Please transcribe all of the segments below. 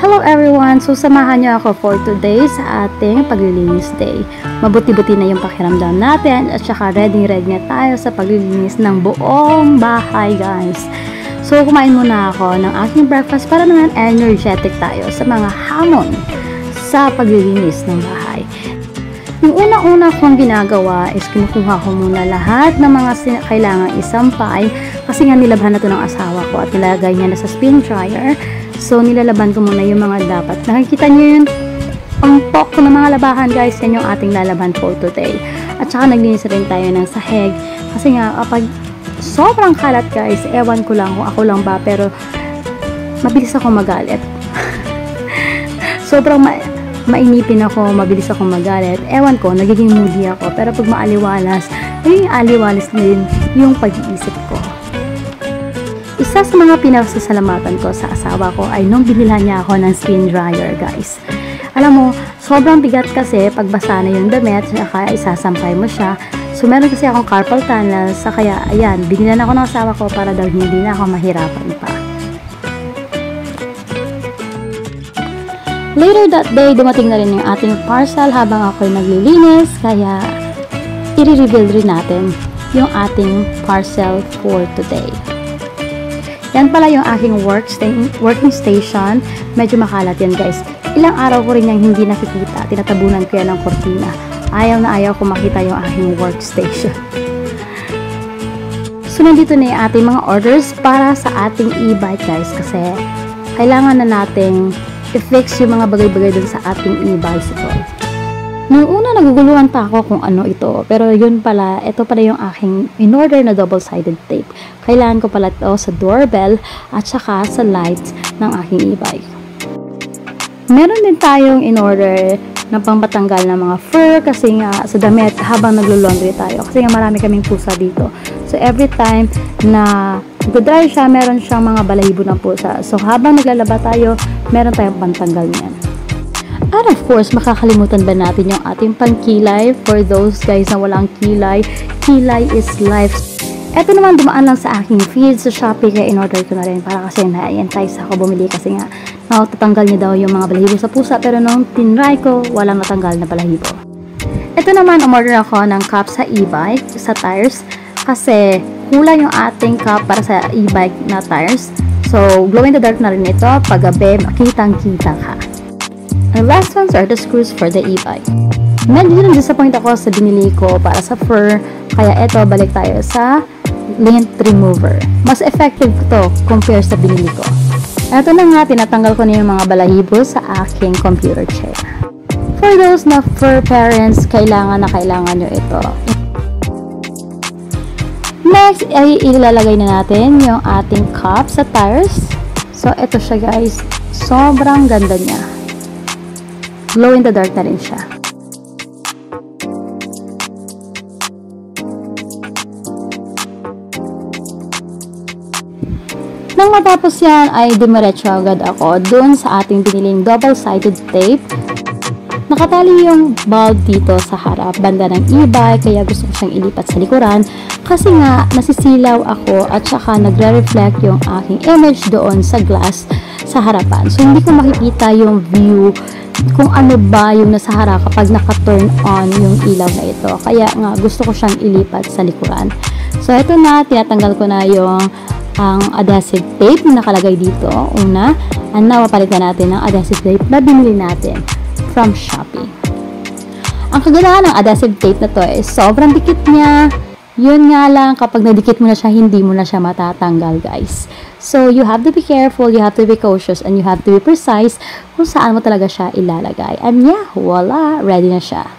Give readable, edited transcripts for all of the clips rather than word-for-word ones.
Hello everyone! So samahan niyo ako for today sa ating paglilinis day. Mabuti-buti na yung pakiramdam natin at saka ready na tayo sa paglilinis ng buong bahay guys. So kumain muna ako ng aking breakfast para naman energetic tayo sa mga hamon sa paglilinis ng bahay. Yung unang-una kong ginagawa is kinukuha ko muna lahat ng mga kailangang isampay kasi nga nilabhan na to ng asawa ko at nilagay niya na sa spin dryer. So, nilalaban ko muna yung mga dapat. Nakikita nyo yun? Ang pok ng mga labahan guys, yan yung ating lalaban for today. At saka naglinis rin tayo ng sahig. Kasi nga, kapag sobrang kalat guys, ewan ko lang kung ako lang ba, pero mabilis ako magalit. Sobrang mainipin ako, mabilis ako magalit. Ewan ko, nagiging moody ako. Pero pag maaliwalas, nagiging aliwalas din yung pag-iisip ko. Isa sa mga pinasasalamatan ko sa asawa ko ay nung binilhan niya ako ng spin dryer guys. Alam mo, sobrang bigat kasi pag basa na yung damit, kaya isasampay mo siya. So meron kasi akong carpal tunnel, sa kaya ayan, binilhan ako ng asawa ko para daw hindi na ako mahirapan pa. Later that day, dumating na rin yung ating parcel habang ako'y naglilinis, kaya i-reveal rin natin yung ating parcel for today. Yan pala yung aking working station. Medyo makalat yan guys. Ilang araw ko rin yung hindi nakikita. Tinatabunan ko yan ng kortina. Ayaw na ayaw ko makita yung aking workstation. So nandito na yung ating mga orders para sa ating e-bike guys. Kasi kailangan na nating i-fix yung mga bagay-bagay dun sa ating e-bicycle. Noong una naguguluhan pa ako kung ano ito, pero yun pala, ito pala yung aking in-order na double-sided tape. Kailangan ko pala ito sa doorbell at saka sa lights ng aking e-bike. Meron din tayong in-order na pangpatanggal ng mga fur kasi nga sa damit habang naglo-laundry tayo. Kasi nga marami kaming pusa dito. So every time na nag-dry siya, meron siyang mga balahibo ng pusa. So habang naglalaba tayo, meron tayong pantanggal niyan. At of course, makakalimutan ba natin yung ating pangkilay? For those guys na walang kilay, kilay is life. Eto naman, dumaan lang sa aking feed sa Shopee, kaya in-order ko na rin para kasi na-entice ako bumili kasi nga tatanggal niya daw yung mga balahibo sa pusa, pero nung tinry ko, walang natanggal na balahibo. Ito naman, umorder ako ng cup sa e-bike, sa tires, kasi kulang yung ating cup para sa e-bike na tires. So, glow in the dark na rin ito, pag-gabi, makitang-kita ka. The last ones are the screws for the e-bike. Medyo na-disappoint ako sa binili ko para sa fur, kaya eto, balik tayo sa lint remover. Mas effective to compare sa binili ko. Eto na nga, tinatanggal ko na yung mga balahibo sa aking computer chair. For those na fur parents, kailangan nyo ito. Next, ay ilalagay na natin yung ating cup sa tires. So, eto siya guys. Sobrang ganda niya. Glow in the dark na rin siya. Nang matapos yan ay dumiretso agad ako dun sa ating biniling double-sided tape. Nakatali yung bulb dito sa harap banda ng e-bike, kaya gusto ko siyang ilipat sa likuran kasi nga nasisilaw ako at saka nagre-reflect yung aking image doon sa glass sa harapan. So hindi ko makikita yung view kung ano ba yung nasa harap kapag naka-turn on yung ilaw na ito. Kaya nga gusto ko siyang ilipat sa likuran. So ito na, tinatanggal ko na yung ang adhesive tape na nakalagay dito. Una, and now mapalitan natin ng adhesive tape na binili natin from Shopee. Ang kagandahan ng adhesive tape na to is sobrang dikit niya. Yun nga lang, kapag nadikit mo na siya, hindi mo na siya matatanggal guys. So, you have to be careful, you have to be cautious, and you have to be precise kung saan mo talaga siya ilalagay. And yeah, voila, ready na siya.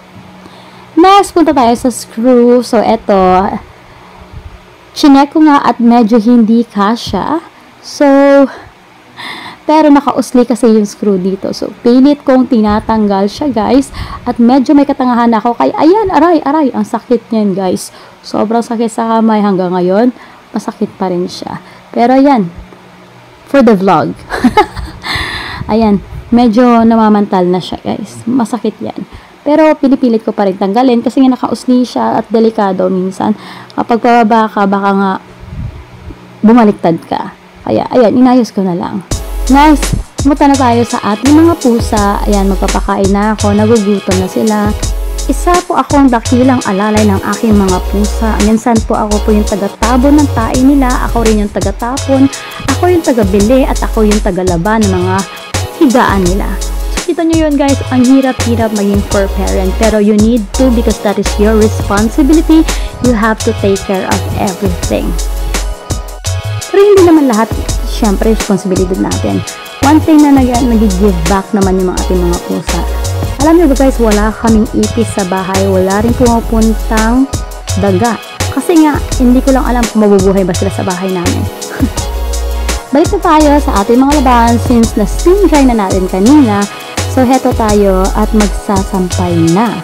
Next, punta tayo sa screw. So, eto, chinek ko nga at medyo hindi kasya. So, pero nakausli kasi yung screw dito. So, pilit kong tinatanggal siya guys. At medyo may katangahan ako. Kaya, ayan, aray, ang sakit niyan guys. Sobrang sakit sa kamay hanggang ngayon. Masakit pa rin siya. Pero ayan, for the vlog. Ayan, medyo namamantal na siya guys. Masakit yan. Pero pinipilit ko pa rin tanggalin kasi nga nakausli siya at delikado minsan. Kapag pababa ka, baka nga bumaliktad ka. Kaya, ayan, inayos ko na lang. Nice! Pumunta na tayo sa ating mga pusa. Ayan, magpapakain na ako. Nagugutom na sila. Isa po akong dakilang alalay ng aking mga pusa. Minsan po ako po yung taga-tabon ng tae nila. Ako rin yung taga-tapon. Ako yung taga-bili at ako yung taga-laba ng mga higaan nila. So, kita nyo yun guys, ang hirap-hirap maging fur parent. Pero you need to because that is your responsibility. You have to take care of everything. Pero hindi naman lahat, syempre, responsibility natin. One thing na nag-give back naman yung ating mga pusa. Alam niyo ba guys, wala kaming ipis sa bahay. Wala rin pumupuntang daga. Kasi nga, hindi ko lang alam kung mabubuhay ba sila sa bahay namin. Balik na tayo sa ating mga labahan since na-steam dry na natin kanina. So, heto tayo at magsasampay na.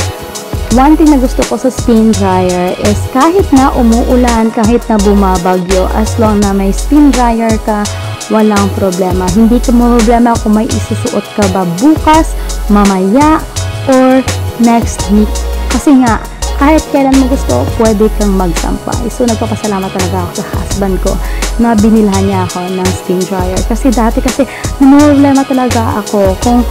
One thing na gusto ko sa spin dryer is kahit na umuulan, kahit na bumabagyo, as long na may spin dryer ka, walang problema. Hindi ka problema kung may isusuot ka ba bukas, mamaya, or next week. Kasi nga, kahit kailan mo gusto, pwede kang magsampay. So, nagpapasalamat talaga ako sa husband ko na binilhan niya ako ng spin dryer. Kasi dati problema talaga ako kung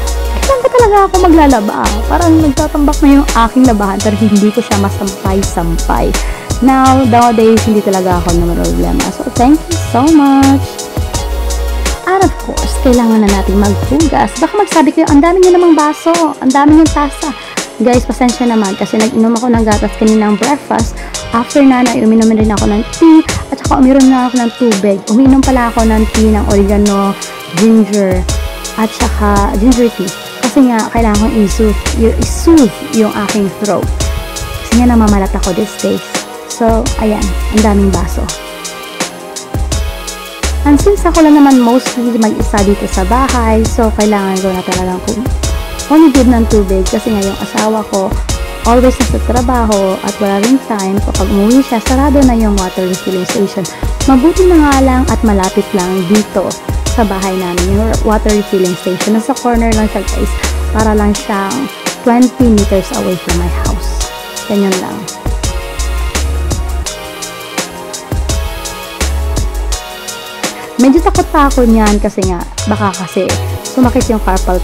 kailan ba talaga ako maglalaba. Parang nagtatambak na yung aking labahan pero hindi ko siya masampay-sampay. Nowadays, hindi talaga ako na problema. So, thank you so much. And of course, kailangan na natin maghugas. Baka magsabi kayo, ang dami niyo namang baso, ang dami niyong tasa. Guys, pasensya naman kasi nag-inom ako ng gatas kaninang breakfast. After na, uminom rin ako ng tea at saka uminom na ako ng tubig. Uminom pala ako ng tea ng oregano, ginger, at saka ginger tea. Kasi nga, kailangan kong i-soothe yung aking throat. Kasi nga, namamalat ako these days. So, ayan, ang daming baso. And since ako lang naman mostly mag-isa dito sa bahay, so kailangan ko na talagang humigib ng tubig kasi nga yung asawa ko always nasa trabaho at wala rin time. Kapag umuwi siya, sarado na yung water refilling station. Mabuti na nga lang at malapit lang dito sa bahay namin yung water refilling station. Nasa corner lang siya guys, para lang siyang 20 meters away from my house. Ganyan lang. Medyo takot pa ako niyan kasi nga, baka kasi sumakit yung carpal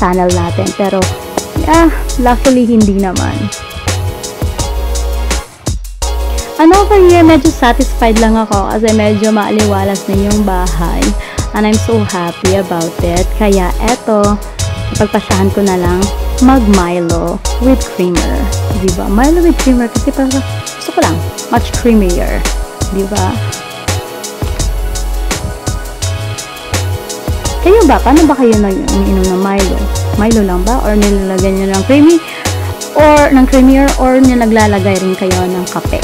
tunnel natin. Pero, luckily hindi naman. And over here, medyo satisfied lang ako kasi medyo maaliwalas na yung bahay. And I'm so happy about it. Kaya eto, pagpasyahan ko na lang mag-Milo with creamer. Diba? Milo with creamer kasi parang gusto ko lang, much creamier. Diba? Kayo ba? Paano ba kayo nag-inom ng Milo? Milo lang ba? Or nilalagay nyo ng creamy? Or ng creamier? Or naglalagay rin kayo ng kape?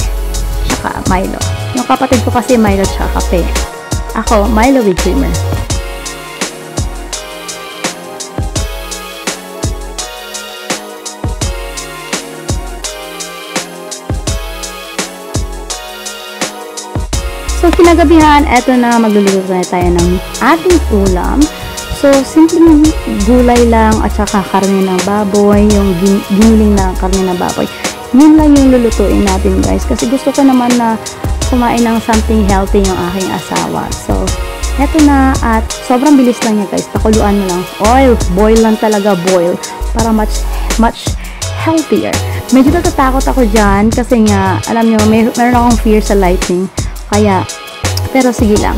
Tsaka Milo. Yung kapatid ko kasi Milo tsaka kape. Ako, Milo with creamer. So, kinagabihan, eto na, magluluto na tayo ng ating ulam. So, simpleng gulay lang at saka karne ng baboy, yung giniling na karne ng baboy. Yun lang yung lulutuin natin guys. Kasi gusto ko naman na kumain ng something healthy yung aking asawa. So, eto na at sobrang bilis lang niya guys. Pakuluan mo lang. Oil, boil lang talaga, boil. Para much healthier. Medyo natatakot ako dyan kasi nga, alam nyo, meron akong fear sa lightning. Kaya, pero sige lang.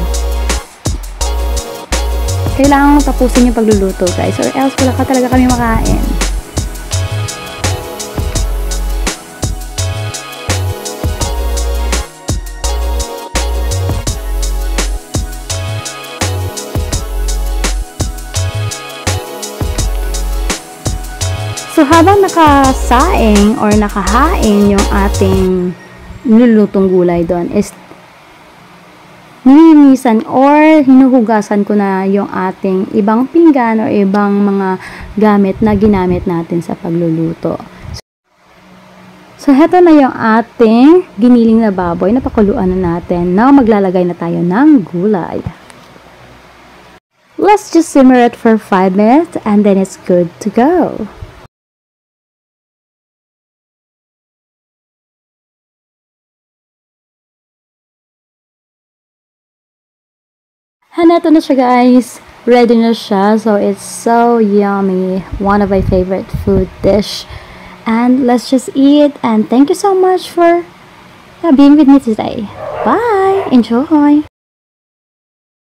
Kailangan tapusin yung pagluluto guys or else wala ka talaga kami makain. So, habang nakasaing or nakahain yung ating nilulutong gulay doon is nilinisan or hinuhugasan ko na yung ating ibang pinggan o ibang mga gamit na ginamit natin sa pagluluto. So, heto na yung ating giniling na baboy na pakuluan na natin. Now, maglalagay na tayo ng gulay. Let's just simmer it for 5 minutes and then it's good to go. And eto na siya guys. ready na siya. So it's so yummy. One of my favorite food dish. And let's just eat. And thank you so much for being with me today. Bye! Enjoy!